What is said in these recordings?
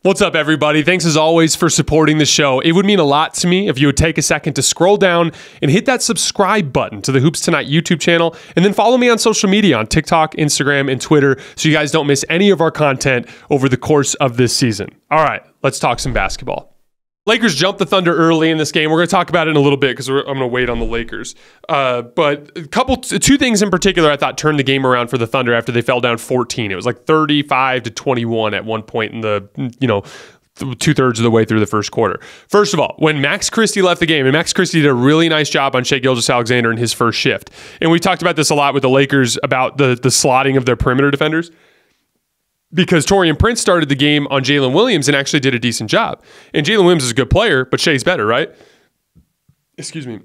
What's up, everybody? Thanks as always for supporting the show. It would mean a lot to me if you would take a second to scroll down and hit that subscribe button to the Hoops Tonight YouTube channel, and then follow me on social media on TikTok, Instagram, and Twitter so you guys don't miss any of our content over the course of this season. All right, let's talk some basketball. Lakers jumped the Thunder early in this game. We're going to talk about it in a little bit because I'm going to wait on the Lakers. But two things in particular I thought turned the game around for the Thunder after they fell down 14. It was like 35-21 at one point in the, two-thirds of the way through the first quarter. First of all, when Max Christie left the game, and Max Christie did a really nice job on Shai Gilgeous-Alexander in his first shift. And we talked about this a lot with the Lakers about the slotting of their perimeter defenders, because Taurean Prince started the game on Jalen Williams and actually did a decent job. And Jalen Williams is a good player, but Shai's better, right? Excuse me.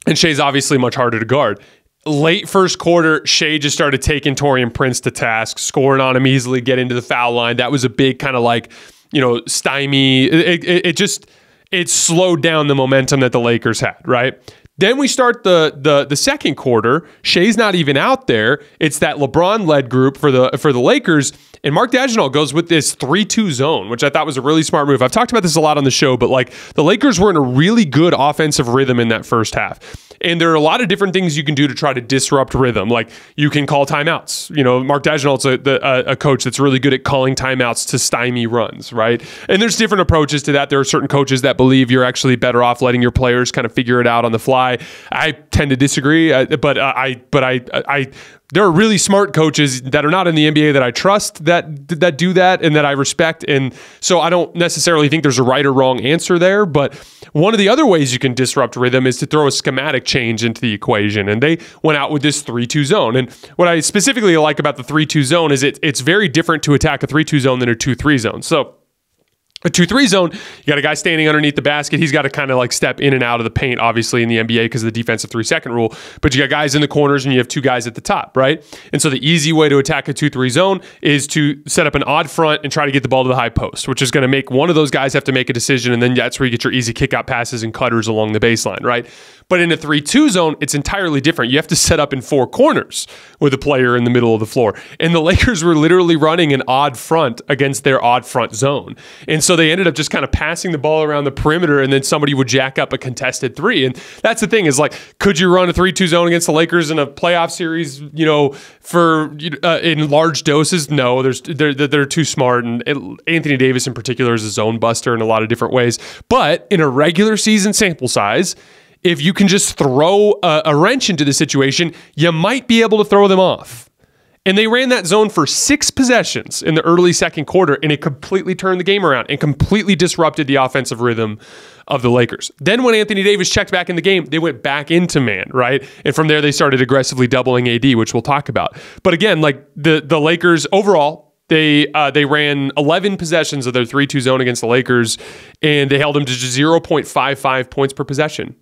And Shai's obviously much harder to guard. Late first quarter, Shai just started taking Taurean Prince to task, scoring on him easily, get into the foul line. That was a big kind of stymie. It slowed down the momentum that the Lakers had, right? Then we start the second quarter. Shai's not even out there. It's that LeBron-led group for the Lakers, and Mark Daigneault goes with this 3-2 zone, which I thought was a really smart move. I've talked about this a lot on the show, but the Lakers were in a really good offensive rhythm in that first half. And there are a lot of different things you can do to try to disrupt rhythm. Like you can call timeouts. Mark Daigneault's a coach that's really good at calling timeouts to stymie runs, right? And there's different approaches to that. There are certain coaches that believe you're actually better off letting your players kind of figure it out on the fly. I tend to disagree, but there are really smart coaches that are not in the NBA that I trust that do that and that I respect. And so I don't necessarily think there's a right or wrong answer there. But one of the other ways you can disrupt rhythm is to throw a schematic change into the equation. And they went out with this 3-2 zone. And what I specifically like about the 3-2 zone is it's very different to attack a 3-2 zone than a 2-3 zone. So a 2-3 zone, you got a guy standing underneath the basket. He's got to kind of step in and out of the paint, obviously, in the NBA because of the defensive 3-second rule. But you got guys in the corners and you have two guys at the top, right? And so the easy way to attack a 2-3 zone is to set up an odd front and try to get the ball to the high post, which is going to make one of those guys have to make a decision, and then that's where you get your easy kick-out passes and cutters along the baseline, right? But in a 3-2 zone, it's entirely different. You have to set up in four corners with a player in the middle of the floor. And the Lakers were literally running an odd front against their odd front zone. And so they ended up just kind of passing the ball around the perimeter, and then somebody would jack up a contested three. And that's the thing is, could you run a 3-2 zone against the Lakers in a playoff series, in large doses? No, they're too smart. And Anthony Davis in particular is a zone buster in a lot of different ways. But in a regular season sample size, if you can just throw a wrench into the situation, you might be able to throw them off. And they ran that zone for 6 possessions in the early second quarter, and it completely turned the game around and completely disrupted the offensive rhythm of the Lakers. Then when Anthony Davis checked back in the game, they went back into man, right? And from there, they started aggressively doubling AD, which we'll talk about. But again, the Lakers overall, They ran 11 possessions of their 3-2 zone against the Lakers, and they held them to just 0.55 points per possession.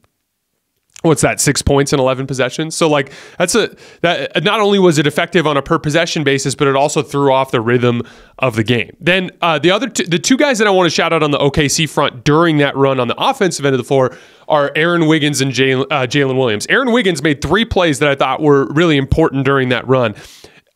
What's that? 6 points in 11 possessions. So that not only was it effective on a per possession basis, but it also threw off the rhythm of the game. Then the two guys that I want to shout out on the OKC front during that run on the offensive end of the floor are Aaron Wiggins and Jalen Williams. Aaron Wiggins made 3 plays that I thought were really important during that run.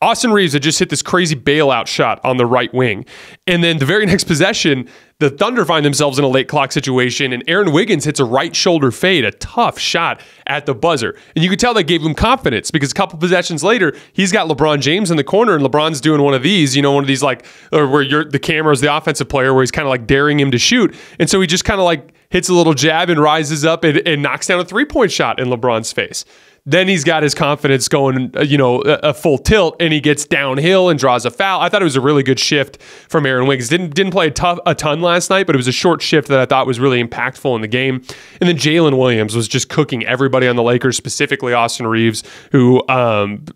Austin Reaves had just hit this crazy bailout shot on the right wing. And then the very next possession, the Thunder find themselves in a late clock situation, and Aaron Wiggins hits a right shoulder fade, a tough shot at the buzzer. And you could tell that gave him confidence because a couple possessions later, he's got LeBron James in the corner, and LeBron's doing one of these, where the camera's the offensive player, where he's kind of daring him to shoot. And so he just kind of hits a little jab and rises up and knocks down a 3-point shot in LeBron's face. Then he's got his confidence going, a full tilt, and he gets downhill and draws a foul. I thought it was a really good shift from Aaron Wiggins. Didn't play a ton last night, but it was a short shift that I thought was really impactful in the game. And then Jalen Williams was just cooking everybody on the Lakers, specifically Austin Reaves, who,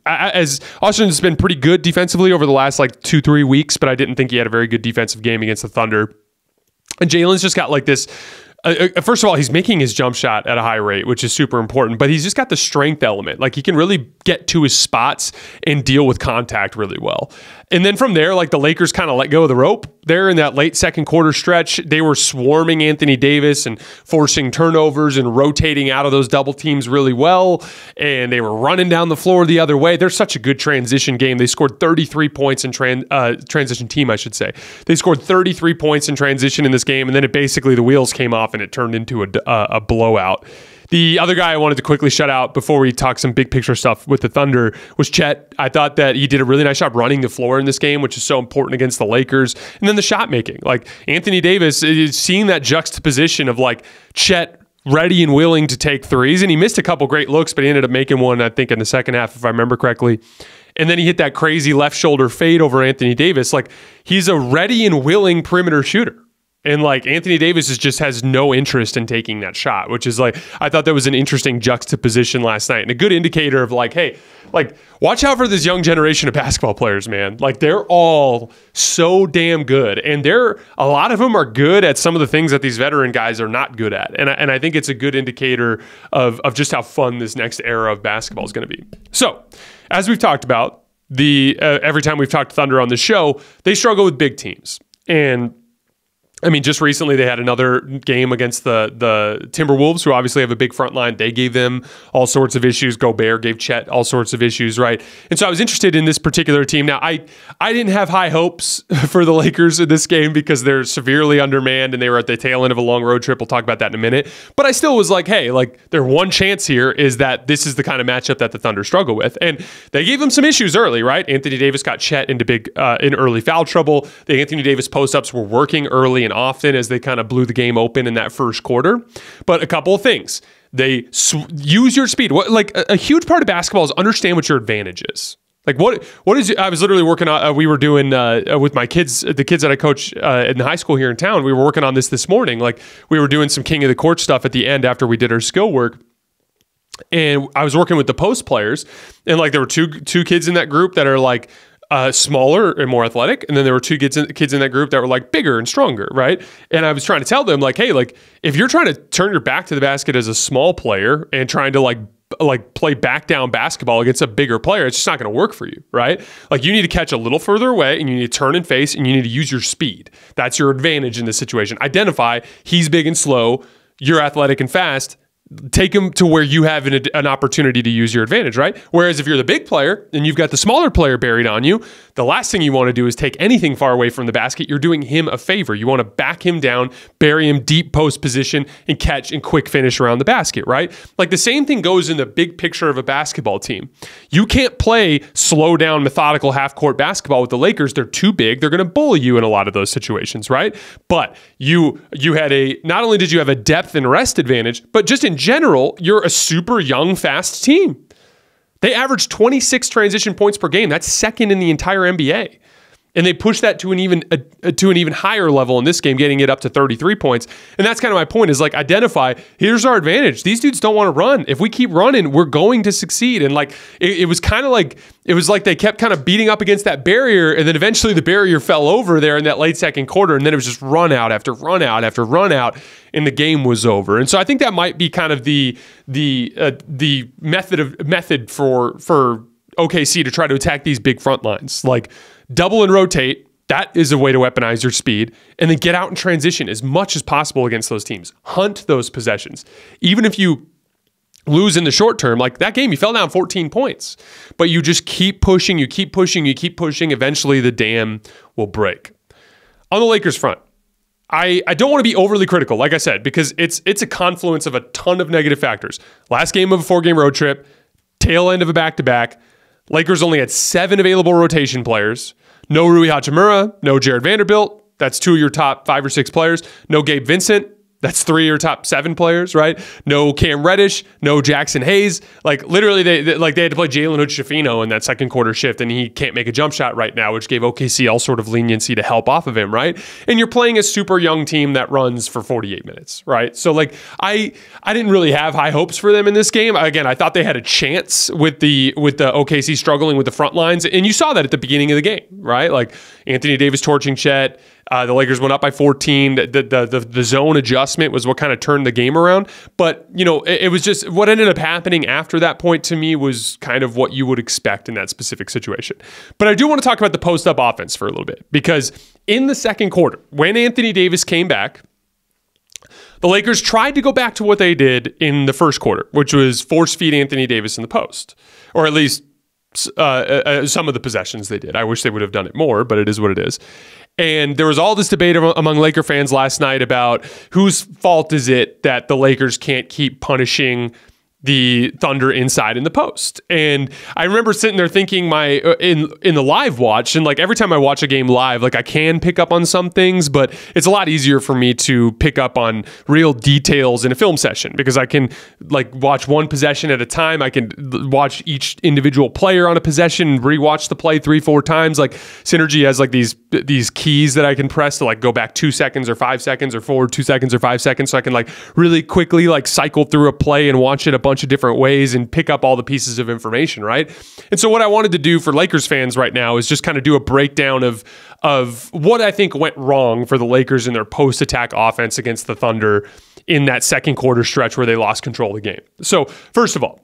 as Austin's been pretty good defensively over the last 2-3 weeks, but I didn't think he had a very good defensive game against the Thunder. And Jalen's just got this. First of all, he's making his jump shot at a high rate, which is super important, but he's just got the strength element. He can really get to his spots and deal with contact really well. And then from there, like the Lakers kind of let go of the rope there in that late second quarter stretch. They were swarming Anthony Davis and forcing turnovers and rotating out of those double teams really well. And they were running down the floor the other way. They're such a good transition game. They scored 33 points in transition team, I should say. They scored 33 points in transition in this game. And then it basically the wheels came off and it turned into a blowout. The other guy I wanted to quickly shut out before we talk some big picture stuff with the Thunder was Chet. I thought that he did a really nice job running the floor in this game, which is so important against the Lakers. And then the shot making. Like Anthony Davis is seeing that juxtaposition of like Chet ready and willing to take threes. And he missed a couple great looks, but he ended up making one, I think, in the second half, if I remember correctly. And then he hit that crazy left shoulder fade over Anthony Davis. Like he's a ready and willing perimeter shooter. And like Anthony Davis just has no interest in taking that shot, which is like, I thought that was an interesting juxtaposition last night and a good indicator of like, hey, like watch out for this young generation of basketball players, man. Like they're all so damn good. And a lot of them are good at some of the things that these veteran guys are not good at. And I think it's a good indicator of just how fun this next era of basketball is going to be. So as we've talked about, every time we've talked Thunder on the show, they struggle with big teams. And I mean, just recently they had another game against the Timberwolves, who obviously have a big front line. They gave them all sorts of issues. Gobert gave Chet all sorts of issues, right? And so I was interested in this particular team. Now, I didn't have high hopes for the Lakers in this game because they're severely undermanned and they were at the tail end of a long road trip. We'll talk about that in a minute. But I still was like, hey, like their one chance here is that this is the kind of matchup that the Thunder struggle with. And they gave them some issues early, right? Anthony Davis got Chet into in early foul trouble. The Anthony Davis post-ups were working early and often as they kind of blew the game open in that first quarter. But a couple of things. They use your speed. Like a huge part of basketball is understand what your advantage is. Like what is, I was literally working on, we were doing with my kids, the kids that I coach in high school here in town, we were working on this morning. Like we were doing some king of the court stuff at the end after we did our skill work. And I was working with the post players and like there were two kids in that group that are like, smaller and more athletic. And then there were two kids in that group that were like bigger and stronger, right? And I was trying to tell them like, hey, like if you're trying to turn your back to the basket as a small player and trying to like play back down basketball against a bigger player, it's just not going to work for you, right? Like you need to catch a little further away and you need to turn and face and you need to use your speed. That's your advantage in this situation. Identify he's big and slow, you're athletic and fast. Take him to where you have an opportunity to use your advantage, right? Whereas if you're the big player and you've got the smaller player buried on you, the last thing you want to do is take anything far away from the basket. You're doing him a favor. You want to back him down, bury him deep post position, and catch and quick finish around the basket, right? Like the same thing goes in the big picture of a basketball team. You can't play slow down, methodical half-court basketball with the Lakers. They're too big. They're going to bully you in a lot of those situations, right? But you had not only did you have a depth and rest advantage, but just in general, you're a super young, fast team. They averaged 26 transition points per game. That's second in the entire NBA. And they pushed that to an even higher level in this game, getting it up to 33 points. And that's kind of my point is like identify, here's our advantage. These dudes don't want to run. If we keep running, we're going to succeed. And like it was kind of like they kept kind of beating up against that barrier, and then eventually the barrier fell over there in that late second quarter, and then it was just run out after run out after run out, and the game was over. And so I think that might be kind of the method for OKC to try to attack these big front lines. Like double and rotate, that is a way to weaponize your speed, and then get out and transition as much as possible against those teams. Hunt those possessions. Even if you lose in the short term, like that game, you fell down 14 points, but you just keep pushing, you keep pushing, eventually the dam will break. On the Lakers front, I don't want to be overly critical, like I said, because it's a confluence of a ton of negative factors. Last game of a 4-game road trip, tail end of a back-to-back, Lakers only had 7 available rotation players. No Rui Hachimura, no Jared Vanderbilt. That's 2 of your top 5 or 6 players. No Gabe Vincent. That's 3 of your top 7 players, right? No Cam Reddish, no Jackson Hayes. Like literally, they had to play Jalen Hood-Schifino in that second quarter shift, and he can't make a jump shot right now, which gave OKC all sort of leniency to help off of him, right? And you're playing a super young team that runs for 48 minutes, right? So like I didn't really have high hopes for them in this game. Again, I thought they had a chance with the OKC struggling with the front lines, and you saw that at the beginning of the game, right? Like Anthony Davis torching Chet. The Lakers went up by 14. The zone adjustment was what kind of turned the game around. But, it was just what ended up happening after that point to me was kind of what you would expect in that specific situation. But I do want to talk about the post-up offense for a little bit, because in the second quarter, when Anthony Davis came back, the Lakers tried to go back to what they did in the first quarter, which was force feed Anthony Davis in the post, or at least some of the possessions they did. I wish they would have done it more, but it is what it is. And there was all this debate among Laker fans last night about whose fault is it that the Lakers can't keep punishing the Thunder inside in the post. And I remember sitting there thinking in the live watch, and like every time I watch a game live, like I can pick up on some things, but it's a lot easier for me to pick up on real details in a film session, because I can like watch one possession at a time. I can watch each individual player on a possession, rewatch the play 3-4 times. Like Synergy has like these keys that I can press to like go back 2 seconds or 5 seconds or forward 2 seconds or 5 seconds. So I can like really quickly like cycle through a play and watch it a bunch of different ways and pick up all the pieces of information, right? And so what I wanted to do for Lakers fans right now is just kind of do a breakdown of what I think went wrong for the Lakers in their post-attack offense against the Thunder in that second quarter stretch where they lost control of the game. So first of all,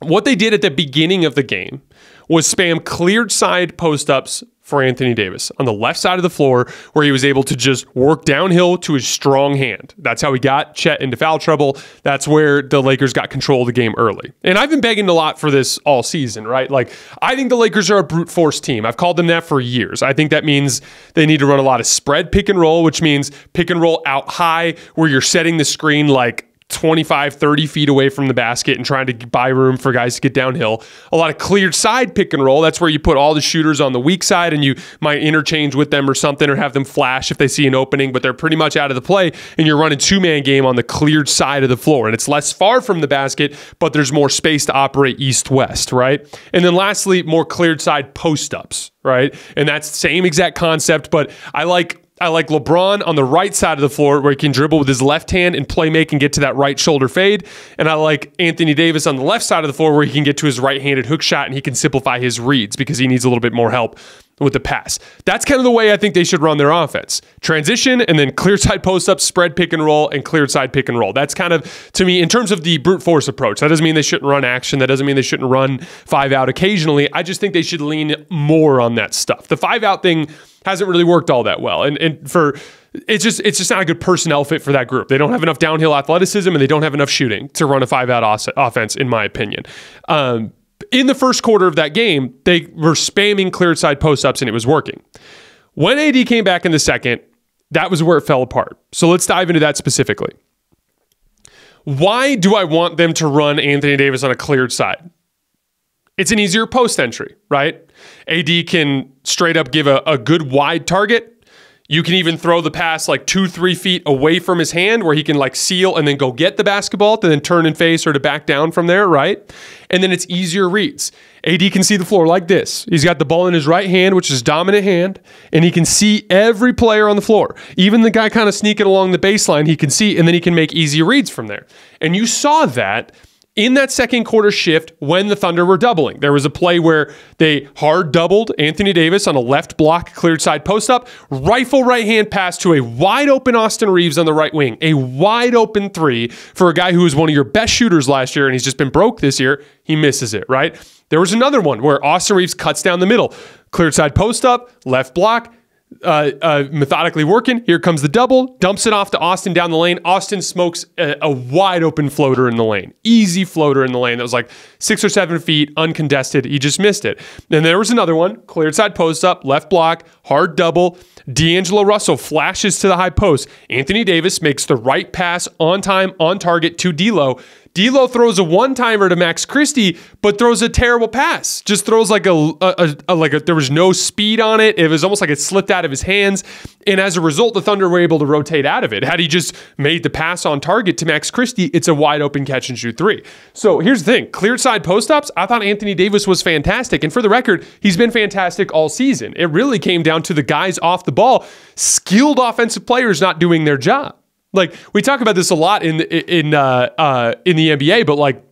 what they did at the beginning of the game was spam cleared side post-ups for Anthony Davis on the left side of the floor, where he was able to just work downhill to his strong hand. That's how he got Chet into foul trouble. That's where the Lakers got control of the game early. And I've been begging a lot for this all season, right? Like, I think the Lakers are a brute force team. I've called them that for years. I think that means they need to run a lot of spread pick and roll, which means pick and roll out high, where you're setting the screen like 25, 30 feet away from the basket and trying to buy room for guys to get downhill. A lot of cleared side pick and roll. That's where you put all the shooters on the weak side and you might interchange with them or something, or have them flash if they see an opening, but they're pretty much out of the play, and you're running two-man game on the cleared side of the floor. And it's less far from the basket, but there's more space to operate east-west, right? And then lastly, more cleared side post-ups, right? And that's the same exact concept, but I like LeBron on the right side of the floor, where he can dribble with his left hand and play make and get to that right shoulder fade. And I like Anthony Davis on the left side of the floor, where he can get to his right-handed hook shot and he can simplify his reads because he needs a little bit more help with the pass. That's kind of the way I think they should run their offense. Transition, and then clear side post-up, spread pick and roll, and cleared side pick and roll. That's kind of, to me, in terms of the brute force approach. That doesn't mean they shouldn't run action. That doesn't mean they shouldn't run 5-out occasionally. I just think they should lean more on that stuff. The 5-out thing hasn't really worked all that well. And it's just not a good personnel fit for that group. They don't have enough downhill athleticism, and they don't have enough shooting to run a 5-out offense, in my opinion. In the first quarter of that game, they were spamming cleared side post-ups, and it was working. When AD came back in the second, that was where it fell apart. So let's dive into that specifically. Why do I want them to run Anthony Davis on a cleared side? It's an easier post entry, right? AD can straight up give a good wide target. You can even throw the pass like 2-3 feet away from his hand, where he can like seal and then go get the basketball to then turn and face, or to back down from there, right? And then it's easier reads. AD can see the floor like this. He's got the ball in his right hand, which is dominant hand, and he can see every player on the floor. Even the guy kind of sneaking along the baseline, he can see, and then he can make easy reads from there. And you saw that in that second quarter shift when the Thunder were doubling. There was a play where they hard doubled Anthony Davis on a left block, cleared side post-up, rifle right-hand pass to a wide-open Austin Reaves on the right wing. A wide-open three for a guy who was one of your best shooters last year, and he's just been broke this year. He misses it, right? There was another one where Austin Reaves cuts down the middle. Cleared side post-up, left block, methodically working. Here comes the double, dumps it off to Austin down the lane. Austin smokes a wide open floater in the lane. Easy floater in the lane that was like 6 or 7 feet, uncontested. He just missed it. Then there was another one, cleared side post up, left block, hard double. D'Angelo Russell flashes to the high post. Anthony Davis makes the right pass on time, on target to D'Lo. D'Lo throws a one-timer to Max Christie, but throws a terrible pass. Just throws like there was no speed on it. It was almost like it slipped out of his hands. And as a result, the Thunder were able to rotate out of it. Had he just made the pass on target to Max Christie, it's a wide open catch and shoot three. So here's the thing. Cleared side post-ups, I thought Anthony Davis was fantastic. And for the record, he's been fantastic all season. It really came down to the guys off the ball, skilled offensive players not doing their job. Like, we talk about this a lot in the NBA, but like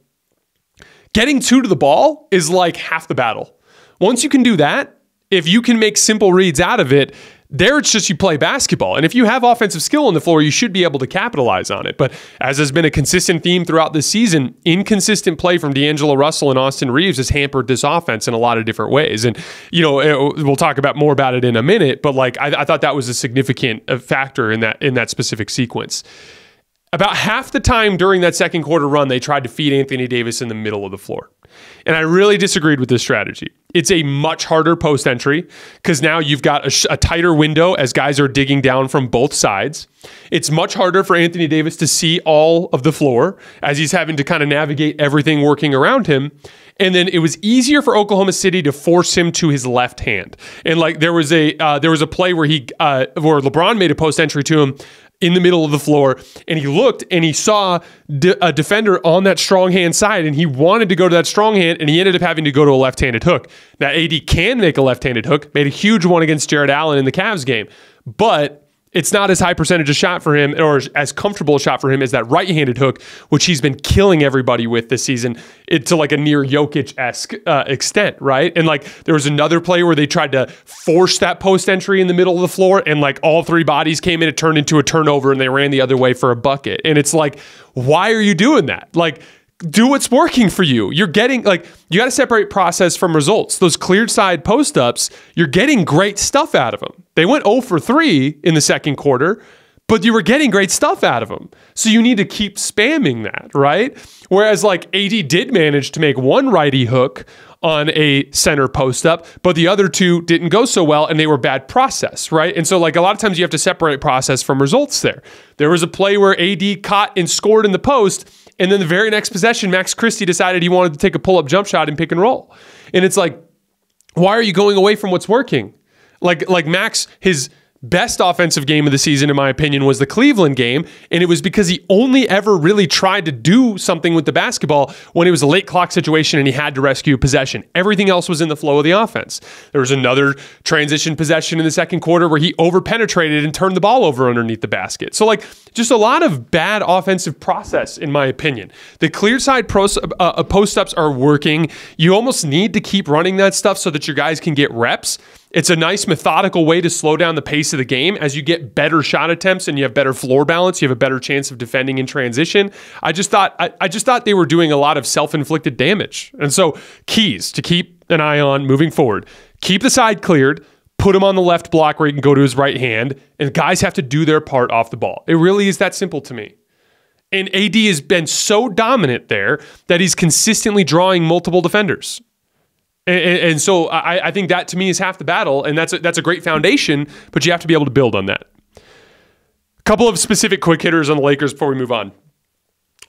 getting two to the ball is like half the battle. Once you can do that, if you can make simple reads out of it, there it's just you play basketball. And if you have offensive skill on the floor, you should be able to capitalize on it. But as has been a consistent theme throughout this season, inconsistent play from D'Angelo Russell and Austin Reaves has hampered this offense in a lot of different ways. And, we'll talk about more about it in a minute, but I thought that was a significant factor in that specific sequence. About half the time during that second quarter run, they tried to feed Anthony Davis in the middle of the floor. And I really disagreed with this strategy. It's a much harder post entry because now you've got a tighter window as guys are digging down from both sides. It's much harder for Anthony Davis to see all of the floor as he's having to kind of navigate everything working around him. And then it was easier for Oklahoma City to force him to his left hand. And there was a play where where LeBron made a post entry to him in the middle of the floor, and he looked and he saw a defender on that strong hand side, and he wanted to go to that strong hand, and he ended up having to go to a left-handed hook. Now, AD can make a left-handed hook, made a huge one against Jared Allen in the Cavs game, but it's not as high percentage a shot for him, or as comfortable a shot for him as that right-handed hook, which he's been killing everybody with this season, to a near Jokic-esque extent, right? And there was another play where they tried to force that post entry in the middle of the floor, and all three bodies came in, it turned into a turnover, and they ran the other way for a bucket. And it's why are you doing that? Do what's working for you. You're getting, you got to separate process from results. Those cleared side post-ups, you're getting great stuff out of them. They went 0 for 3 in the second quarter, but you were getting great stuff out of them. So you need to keep spamming that, right? Whereas AD did manage to make one righty hook on a center post-up, but the other two didn't go so well, and they were bad process, right? And so a lot of times you have to separate process from results there. There was a play where AD caught and scored in the post, and then the very next possession, Max Christie decided he wanted to take a pull-up jump shot and pick and roll. And it's why are you going away from what's working? Max, his best offensive game of the season, in my opinion, was the Cleveland game, and it was because he only ever really tried to do something with the basketball when it was a late clock situation and he had to rescue a possession. Everything else was in the flow of the offense. There was another transition possession in the second quarter where he over-penetrated and turned the ball over underneath the basket. So, just a lot of bad offensive process, in my opinion. The clear side post-ups are working. You almost need to keep running that stuff so that your guys can get reps. It's a nice methodical way to slow down the pace of the game. As you get better shot attempts and you have better floor balance, you have a better chance of defending in transition. I just thought they were doing a lot of self-inflicted damage. And so keys to keep an eye on moving forward. Keep the side cleared, put him on the left block where he can go to his right hand, and guys have to do their part off the ball. It really is that simple to me. And AD has been so dominant there that he's consistently drawing multiple defenders. And so I think that to me is half the battle, and that's a great foundation, but you have to be able to build on that. A couple of specific quick hitters on the Lakers before we move on.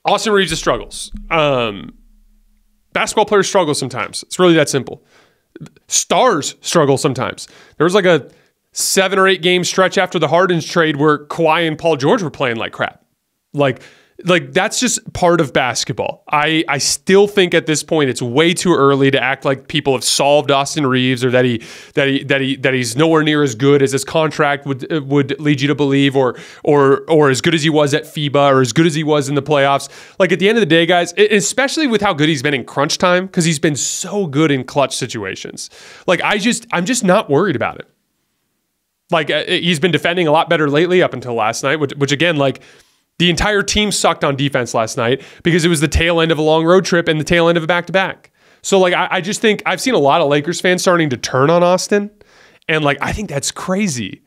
Austin Reaves struggles. Basketball players struggle sometimes. It's really that simple. Stars struggle sometimes. There was a 7 or 8 game stretch after the Harden trade where Kawhi and Paul George were playing like crap. That's just part of basketball. I still think at this point it's way too early to act like people have solved Austin Reaves or that he's nowhere near as good as his contract would lead you to believe, or as good as he was at FIBA, or as good as he was in the playoffs. At the end of the day, guys, especially with how good he's been in crunch time, because he's been so good in clutch situations. I'm just not worried about it. He's been defending a lot better lately up until last night, which again, the entire team sucked on defense last night because it was the tail end of a long road trip and the tail end of a back-to-back. So, I just think I've seen a lot of Lakers fans starting to turn on Austin, and, I think that's crazy.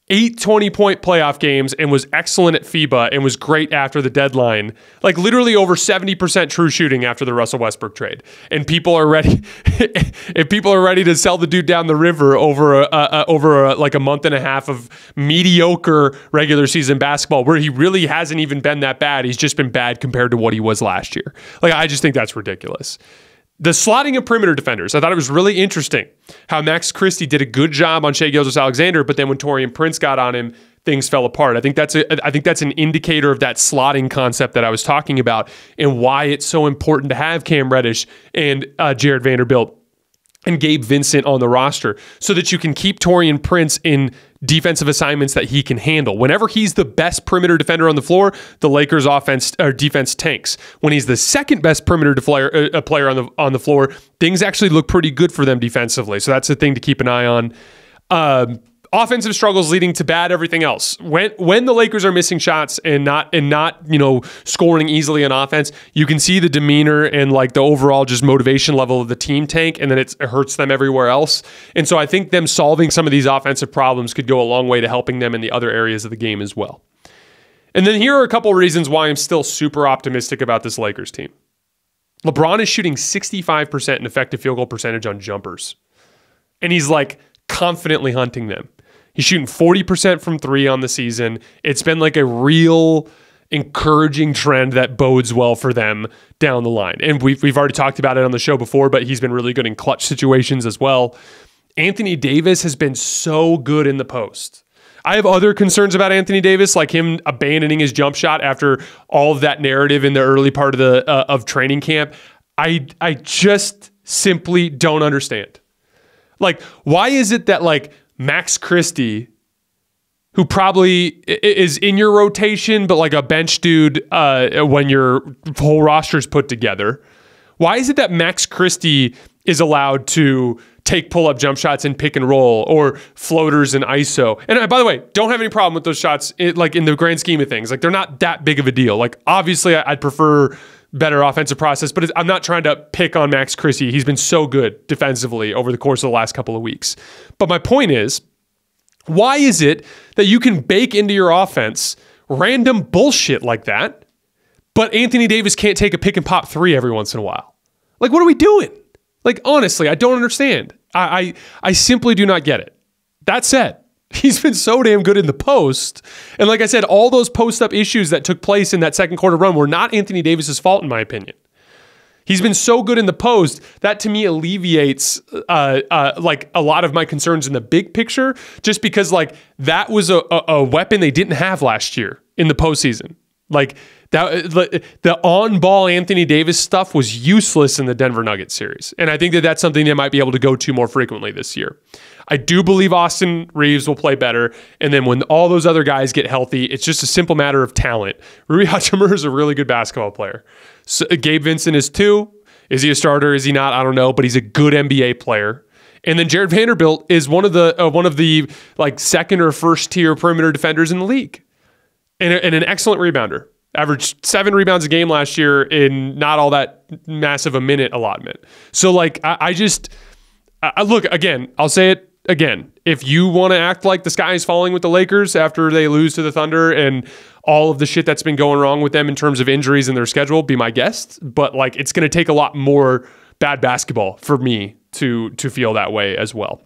8 20-point playoff games and was excellent at FIBA and was great after the deadline. Literally over 70% true shooting after the Russell Westbrook trade. And people are ready if people are ready to sell the dude down the river over a month and a half of mediocre regular season basketball where he really hasn't even been that bad. He's just been bad compared to what he was last year. I just think that's ridiculous. The slotting of perimeter defenders, I thought it was really interesting how Max Christie did a good job on Shai Gilgeous-Alexander, but then when Taurean Prince got on him, things fell apart. I think that's an indicator of that slotting concept that I was talking about and why it's so important to have Cam Reddish and Jared Vanderbilt and Gabe Vincent on the roster so that you can keep Taurean Prince in defensive assignments that he can handle. Whenever he's the best perimeter defender on the floor, the Lakers offense or defense tanks. When he's the second best perimeter player on the floor, things actually look pretty good for them defensively. So that's a thing to keep an eye on. Offensive struggles leading to bad everything else. When the Lakers are missing shots and not scoring easily on offense, you can see the demeanor and like the overall just motivation level of the team tank, and then it hurts them everywhere else. And so I think them solving some of these offensive problems could go a long way to helping them in the other areas of the game as well. And then here are a couple of reasons why I'm still super optimistic about this Lakers team. LeBron is shooting 65% in effective field goal percentage on jumpers, and he's like confidently hunting them. He's shooting 40% from three on the season. It's been like a real encouraging trend that bodes well for them down the line. And we've already talked about it on the show before, but he's been really good in clutch situations as well. Anthony Davis has been so good in the post. I have other concerns about Anthony Davis, like him abandoning his jump shot after all of that narrative in the early part of of training camp. I just simply don't understand. Like, why is it that like Max Christie, who probably is in your rotation, but like a bench dude when your whole roster is put together, why is it that Max Christie is allowed to take pull-up jump shots and pick and roll or floaters and ISO? And by the way, don't have any problem with those shots like in the grand scheme of things. Like, they're not that big of a deal. Like, obviously, I'd prefer better offensive process, but I'm not trying to pick on Max Christie. He's been so good defensively over the course of the last couple of weeks. But my point is, why is it that you can bake into your offense random bullshit like that, but Anthony Davis can't take a pick and pop three every once in a while? Like, what are we doing? Like, honestly, I don't understand. I simply do not get it. That said, he's been so damn good in the post. And like I said, all those post-up issues that took place in that second quarter run were not Anthony Davis's fault, in my opinion. He's been so good in the post that to me alleviates like a lot of my concerns in the big picture, just because like that was a weapon they didn't have last year in the postseason. Like that, the on-ball Anthony Davis stuff was useless in the Denver Nuggets series. And I think that that's something they might be able to go to more frequently this year. I do believe Austin Reaves will play better. And then when all those other guys get healthy, it's just a simple matter of talent. Rui Hachimura is a really good basketball player. So, Gabe Vincent is too. Is he a starter? Is he not? I don't know. But he's a good NBA player. And then Jared Vanderbilt is one of the like second or first tier perimeter defenders in the league. And an excellent rebounder. Averaged 7 rebounds a game last year in not all that massive a minute allotment. So like I look, again, I'll say it again. If you want to act like the sky is falling with the Lakers after they lose to the Thunder and all of the shit that's been going wrong with them in terms of injuries in their schedule, be my guest. But like it's going to take a lot more bad basketball for me to feel that way as well.